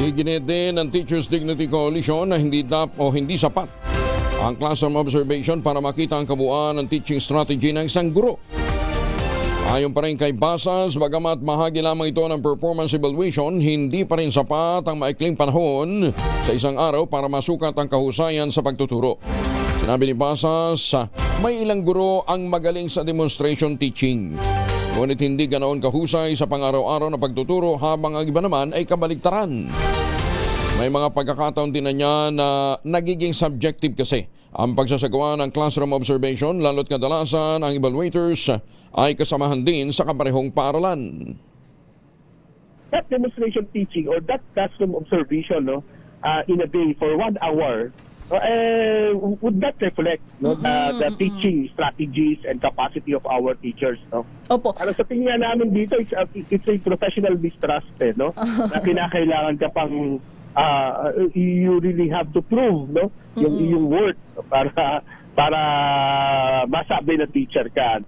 Iginit din ng Teachers Dignity Coalition na hindi sapat ang classroom observation para makita ang kabuuan ng teaching strategy ng isang guro. Ayon pa rin kay Basas, bagamat bahagi lamang ito ng performance evaluation, hindi pa rin sapat ang maikling panahon sa isang araw para masukat ang kahusayan sa pagtuturo. Sinabi ni Basas, may ilang guro ang magaling sa demonstration teaching. Ngunit hindi ganoon kahusay sa pang-araw-araw na pagtuturo habang ang iba naman ay kabaliktaran. May mga pagkakataon din na niya na nagiging subjective kasi ang pagsasagawa ng classroom observation, lalo't kadalasan ang evaluators ay kasamahan din sa kaparehong paaralan. That demonstration teaching or that classroom observation in a day for 1 hour would not reflect the teaching strategies and capacity of our teachers. Opo. Ano sa tingin namin dito, it's a professional mistrust na kinakailangan ka pang you really have to prove yung worth para masabi na teacher ka.